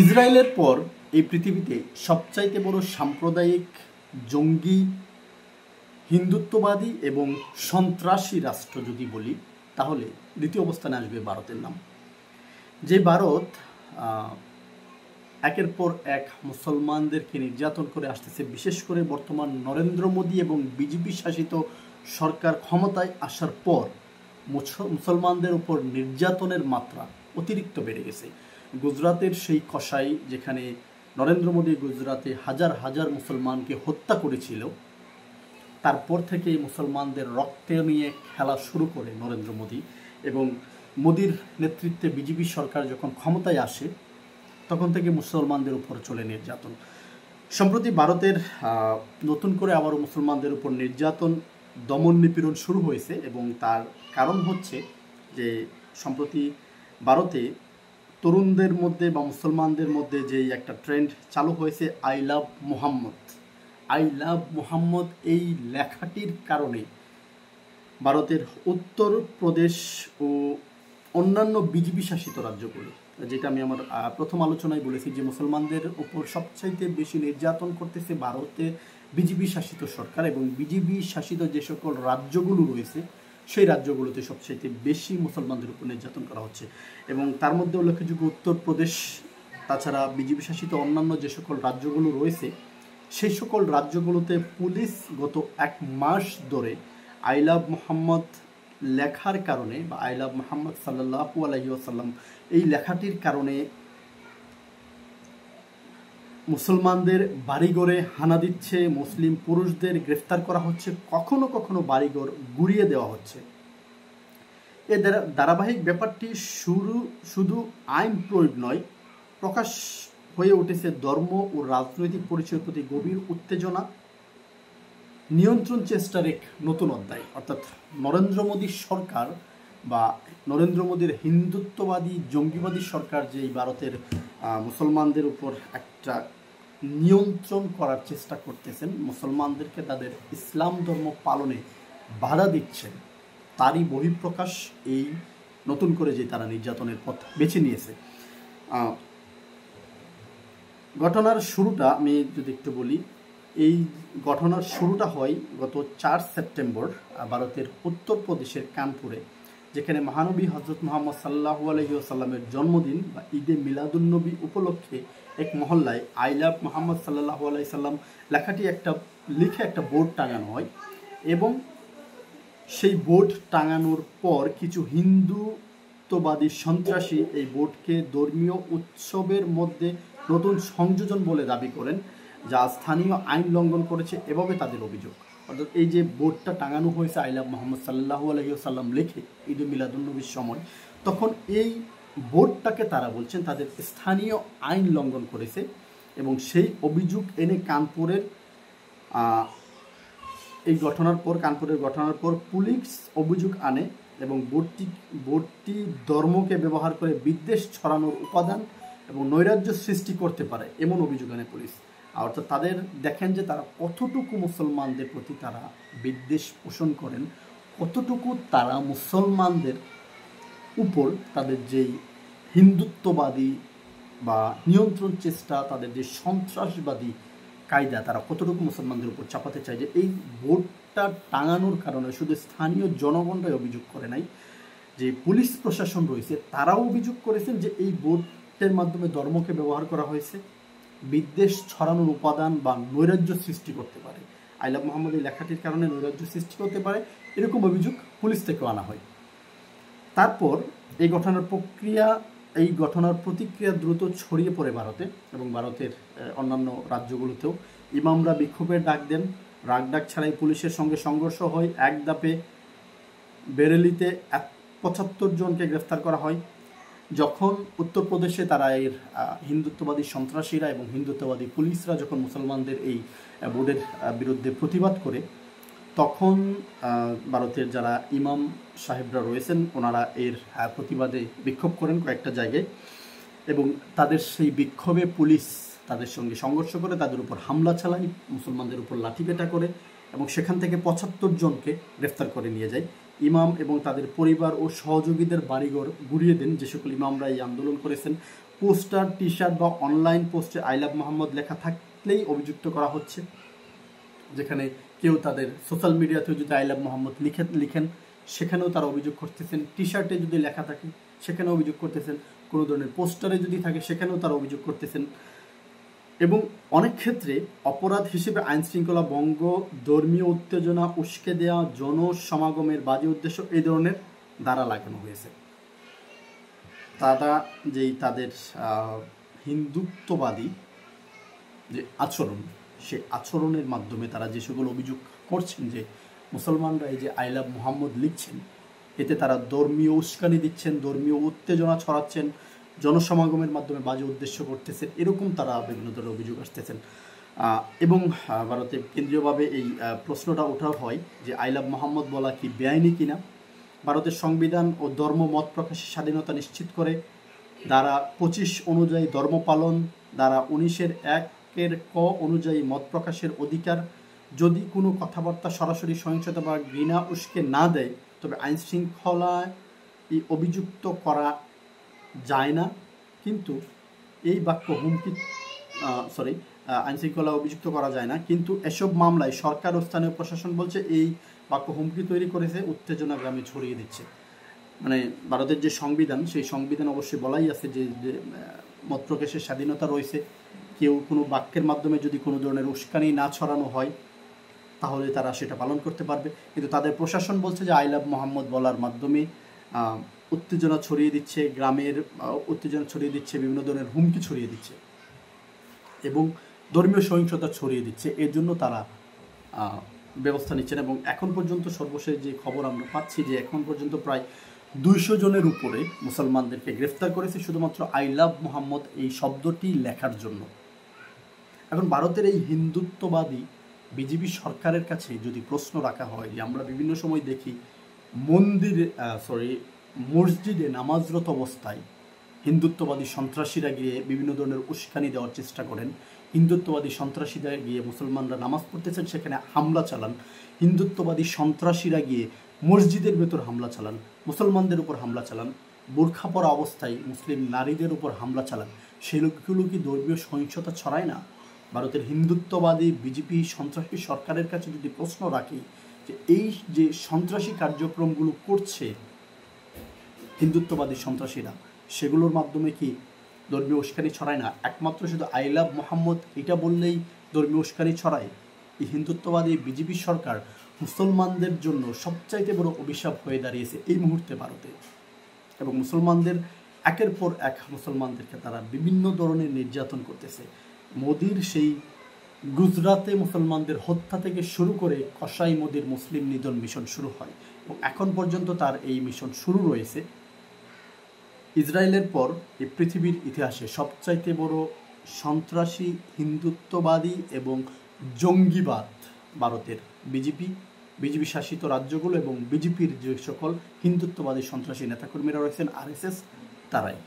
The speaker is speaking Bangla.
ইসরায়েলের পর এই পৃথিবীতে সবচাইতে বড় সাম্প্রদায়িক জঙ্গি হিন্দুত্ববাদী এবং সন্ত্রাসী রাষ্ট্র যদি বলি তাহলে দ্বিতীয় অবস্থানে আসবে ভারতের নাম। যে ভারত একের পর এক মুসলমানদেরকে নির্যাতন করে আসতেছে, বিশেষ করে বর্তমান নরেন্দ্র মোদী এবং বিজেপি শাসিত সরকার ক্ষমতায় আসার পর মুসলমানদের উপর নির্যাতনের মাত্রা অতিরিক্ত বেড়ে গেছে। গুজরাতের সেই কসাই যেখানে নরেন্দ্র মোদী গুজরাতে হাজার হাজার মুসলমানকে হত্যা করেছিল, তারপর থেকে মুসলমানদের রক্তে নিয়ে খেলা শুরু করে নরেন্দ্র মোদী, এবং মোদীর নেতৃত্বে বিজেপি সরকার যখন ক্ষমতায় আসে তখন থেকে মুসলমানদের উপর চলে নির্যাতন। সম্প্রতি ভারতের নতুন করে আবারও মুসলমানদের উপর নির্যাতন দমন নিপীড়ন শুরু হয়েছে, এবং তার কারণ হচ্ছে যে সম্প্রতি ভারতে তরুণদের মধ্যে বা মুসলমানদের মধ্যে যে একটা ট্রেন্ড চালু হয়েছে, I love Mohammad. I love Mohammad এই লেখাটির কারণে ভারতের উত্তরপ্রদেশ ও অন্যান্য বিজেপি শাসিত রাজ্যগুলো, যেটা আমি আমার প্রথম আলোচনায় বলেছি যে মুসলমানদের উপর সবচাইতে বেশি নির্যাতন করতেছে ভারতে বিজেপি শাসিত সরকার, এবং বিজেপি শাসিত যে সকল রাজ্যগুলো রয়েছে সেই রাজ্যগুলোতে সবচাইতে বেশি মুসলমানদের উপর নির্যাতন করা হচ্ছে। এবং তার মধ্যে উল্লেখযোগ্য উত্তরপ্রদেশ, তাছাড়া বিজেপি শাসিত অন্যান্য যে সকল রাজ্যগুলো রয়েছে সেই সকল রাজ্যগুলোতে পুলিশ গত 1 মাস ধরে আই লাভ মোহাম্মদ লেখার কারণে বা আই লাভ মোহাম্মদ সাল্লাল্লাহু আলাইহি ওয়াসাল্লাম এই লেখাটির কারণে মুসলমানদের বাড়িঘরে হানা দিচ্ছে, মুসলিম পুরুষদের গ্রেফতার করা হচ্ছে, কখনো কখনো বাড়িঘর গুড়িয়ে দেওয়া হচ্ছে। এ ধারাবাহিক ব্যাপারটি শুধু আইন প্রয়োগ নয়, প্রকাশ হয়ে উঠেছে ধর্ম ও রাজনৈতিক পরিচয়ের প্রতি গভীর উত্তেজনা, নিয়ন্ত্রণ চেষ্টার এক নতুন অধ্যায়। অর্থাৎ নরেন্দ্র মোদী সরকার বা নরেন্দ্র মোদীর হিন্দুত্ববাদী জঙ্গিবাদী সরকার যে ভারতের মুসলমানদের উপর একটা নিয়ন্ত্রণ করার চেষ্টা করতেছেন, মুসলমানদেরকে তাদের ইসলাম ধর্ম পালনে বাধা দিচ্ছেন, তারই বহিঃপ্রকাশ এই নতুন করে যে তারা নির্যাতনের পথ বেছে নিয়েছে। ঘটনার শুরুটা আমি যদি একটু বলি, এই ঘটনার শুরুটা হয় গত 4 সেপ্টেম্বর ভারতের উত্তরপ্রদেশের কানপুরে, যেখানে মহানবী হজরত মুহাম্মদ সাল্লাল্লাহু আলাইহি ওয়াসাল্লামের জন্মদিন বা ঈদে মিলাদুন্নবী উপলক্ষে এক মহল্লায় আই লাভ মুহাম্মদ সাল্লাল্লাহু আলাইহি সাল্লাম লেখাটি লিখে একটা বোর্ড টাঙানো হয়, এবং সেই বোর্ড টাঙানোর পর কিছু হিন্দুত্ববাদী সন্ত্রাসী এই বোর্ডকে ধর্মীয় উৎসবের মধ্যে নতুন সংযোজন বলে দাবি করেন, যা স্থানীয় আইন লঙ্ঘন করেছে, এভাবে তাদের অভিযোগ। অর্থাৎ এই যে বোর্ডটা টাঙানো হয়েছে আই লাভ মোহাম্মদ সাল্লাল্লাহু আলাইহি ওয়াসাল্লাম লিখে ঈদে মিলাদুন্নবীর সময়, তখন এই বোর্ডটাকে তারা বলছেন তাদের স্থানীয় আইন লঙ্ঘন করেছে, এবং সেই অভিযোগ এনে কানপুরের ঘটনার পর পুলিশ অভিযোগ আনে, এবং বোর্ডটি ধর্মকে ব্যবহার করে বিদ্বেষ ছড়ানোর উপাদান এবং নৈরাজ্য সৃষ্টি করতে পারে এমন অভিযোগ আনে পুলিশ। অর্থাৎ তাদের দেখেন যে তারা কতটুকু মুসলমানদের প্রতি তারা বিদ্বেষ পোষণ করেন, কতটুকু তারা মুসলমানদের উপর তাদের যেই হিন্দুত্ববাদী বা নিয়ন্ত্রণ চেষ্টা, তাদের যে সন্ত্রাসবাদী কায়দা, তারা কতটুকু মুসলমানদের উপর চাপাতে চায়। যে এই বোর্ডটা টাঙানোর কারণে শুধু স্থানীয় জনগণরাই অভিযোগ করে নাই, যে পুলিশ প্রশাসন রয়েছে তারাও অভিযোগ করেছেন যে এই বোর্ডের মাধ্যমে ধর্মকে ব্যবহার করা হয়েছে, বিদ্বেষ ছড়ানোর উপাদান বা নৈরাজ্য সৃষ্টি করতে পারে, আই লাভ মোহাম্মদ এই লেখাটির কারণে নৈরাজ্য সৃষ্টি করতে পারে, এরকম অভিযোগ পুলিশ থেকেও আনা হয়। তারপর এই ঘটনার প্রতিক্রিয়া দ্রুত ছড়িয়ে পড়ে ভারতে, এবং ভারতের অন্যান্য রাজ্যগুলোতেও ইমামরা বিক্ষোভের ডাক দেন। রাগডাক ছাড়াই পুলিশের সঙ্গে সংঘর্ষ হয়। এক দাপে বেরেলিতে 75 জনকে গ্রেফতার করা হয়। যখন উত্তরপ্রদেশে তারা এর হিন্দুত্ববাদী সন্ত্রাসীরা এবং হিন্দুত্ববাদী পুলিশরা যখন মুসলমানদের এই বোর্ডের বিরুদ্ধে প্রতিবাদ করে, তখন ভারতের যারা ইমাম সাহেবরা রয়েছেন ওনারা এর প্রতিবাদে বিক্ষোভ করেন কয়েকটা জায়গায়, এবং তাদের সেই বিক্ষোভে পুলিশ তাদের সঙ্গে সংঘর্ষ করে, তাদের উপর হামলা চালায়, মুসলমানদের উপর লাঠিপেটা করে, এবং সেখান থেকে 75 জনকে গ্রেফতার করে নিয়ে যায়। ইমাম এবং তাদের পরিবার ও সহযোগীদের বাড়িঘর গুড়িয়ে দেন যে সকল ইমামরা এই আন্দোলন করেছেন। পোস্টার, টি শার্ট বা অনলাইন পোস্টে আই লাভ মোহাম্মদ লেখা থাকলেই অভিযুক্ত করা হচ্ছে, যেখানে কেউ তাদের সোশ্যাল মিডিয়াতেও যদি আই লাভ মোহাম্মদ লিখেন সেখানেও তারা অভিযোগ করতেছেন, টি শার্টে যদি লেখা থাকে সেখানেও অভিযোগ করতেছেন, কোনো ধরনের পোস্টারে যদি থাকে সেখানেও তারা অভিযোগ করতেছেন। এবং অনেক ক্ষেত্রে অপরাধ হিসেবে আইনশৃঙ্খলা ভঙ্গ, ধর্মীয় উত্তেজনা, উস্কে দেওয়া, জনসমাগমের বাজে উদ্দেশ্য এই ধরনের ধারা লাগানো হয়েছে। তারা যেই তাদের হিন্দুত্ববাদী যে আচরণ, সে আচরণের মাধ্যমে তারা যে সকল অভিযোগ করছেন যে মুসলমানরা এই যে আই লাভ মোহাম্মদ লিখছেন, এতে তারা ধর্মীয় উস্কানি দিচ্ছেন, ধর্মীয় উত্তেজনা ছড়াচ্ছেন, জনসমাগমের মাধ্যমে বাজে উদ্দেশ্য করতেছেন, এরকম তারা বিভিন্ন ধরনের অভিযোগ আসতেছেন। এবং ভারতে কেন্দ্রীয়ভাবে এই প্রশ্নটা ওঠা হয় যে আই লাভ মোহাম্মদ বলা কি বেআইনি কিনা। ভারতের সংবিধান ও ধর্ম মত প্রকাশের স্বাধীনতা নিশ্চিত করে। ধারা 25 অনুযায়ী ধর্ম পালন, ধারা 19(1) ক অনুযায়ী মত প্রকাশের অধিকার। যদি কোনো কথাবার্তা সরাসরি সহিংসতা বা ঘৃণা উস্কে না দেয় তবে আইন শৃঙ্খলায় অভিযুক্ত করা যায় না। কিন্তু এই বাক্য আইন শৃঙ্খলা অভিযুক্ত করা যায় না, কিন্তু এসব মামলায় সরকার ও স্থানীয় প্রশাসন বলছে এই বাক্য হুমকি তৈরি করেছে, উত্তেজনা গ্রামে ছড়িয়ে দিচ্ছে। মানে ভারতের যে সংবিধান, সেই সংবিধান অবশ্যই বলাই আছে যে মত প্রকাশের স্বাধীনতা রয়েছে। কেউ কোনো বাক্যের মাধ্যমে যদি কোনো ধরনের উস্কানি না ছড়ানো হয় তাহলে তারা সেটা পালন করতে পারবে। কিন্তু তাদের প্রশাসন বলছে যে আই লাভ মোহাম্মদ বলার মাধ্যমে উত্তেজনা ছড়িয়ে দিচ্ছে, গ্রামের উত্তেজনা ছড়িয়ে দিচ্ছে, বিভিন্ন ধরনের হুমকি ছড়িয়ে দিচ্ছে এবং ধর্মীয় সহিংসতা ছড়িয়ে দিচ্ছে। এর জন্য তারা ব্যবস্থা নিচ্ছেন। এবং এখন পর্যন্ত সর্বশেষ যে খবর আমরা পাচ্ছি যে এখন পর্যন্ত প্রায় 200 জনের উপরে মুসলমানদেরকে গ্রেফতার করেছে শুধুমাত্র আই লাভ মোহাম্মদ এই শব্দটি লেখার জন্য। এখন ভারতের এই হিন্দুত্ববাদী বিজেপি সরকারের কাছে যদি প্রশ্ন রাখা হয় যে আমরা বিভিন্ন সময় দেখি মসজিদে নামাজরত অবস্থায় হিন্দুত্ববাদী সন্ত্রাসীরা গিয়ে বিভিন্ন ধরনের উস্কানি দেওয়ার চেষ্টা করেন, হিন্দুত্ববাদী সন্ত্রাসীরা গিয়ে মুসলমানরা নামাজ পড়তেছেন সেখানে হামলা চালান, হিন্দুত্ববাদী সন্ত্রাসীরা গিয়ে মসজিদের ভেতর হামলা চালান, মুসলমানদের উপর হামলা চালান, বোরখা পরা অবস্থায় মুসলিম নারীদের উপর হামলা চালান, সেগুলো কি ধর্মীয় সহিংসতা ছড়ায় না? ভারতের হিন্দুত্ববাদী বিজেপি সন্ত্রাসী সরকারের কাছে যদি প্রশ্ন রাখি যে এই যে সন্ত্রাসী কার্যক্রমগুলো করছে হিন্দুত্ববাদী সন্ত্রাসীরা, সেগুলোর মাধ্যমে কি ধর্মীয় উস্কানি ছড়ায় না? একমাত্র শুধু আই লাভ মোহাম্মদ এটা বললেই ধর্মীয় উস্কানি ছড়ায়? এই হিন্দুত্ববাদী বিজেপি সরকার মুসলমানদের জন্য সবচাইতে বড় অভিশাপ হয়ে দাঁড়িয়েছে এই মুহূর্তে ভারতে। এবং মুসলমানদের একের পর এক মুসলমানদেরকে তারা বিভিন্ন ধরনের নির্যাতন করতেছে। মোদির সেই গুজরাতে মুসলমানদের হত্যা থেকে শুরু করে কসাই মোদির মুসলিম নিধন মিশন শুরু হয় এবং এখন পর্যন্ত তার এই মিশন শুরু রয়েছে। ইসরায়েলের পর এই পৃথিবীর ইতিহাসে সবচাইতে বড় সন্ত্রাসী, হিন্দুত্ববাদী এবং জঙ্গিবাদ ভারতের বিজেপি শাসিত রাজ্যগুলো এবং বিজেপির যে সকল হিন্দুত্ববাদী সন্ত্রাসী নেতাকর্মীরা রয়েছেন RSS তারাই।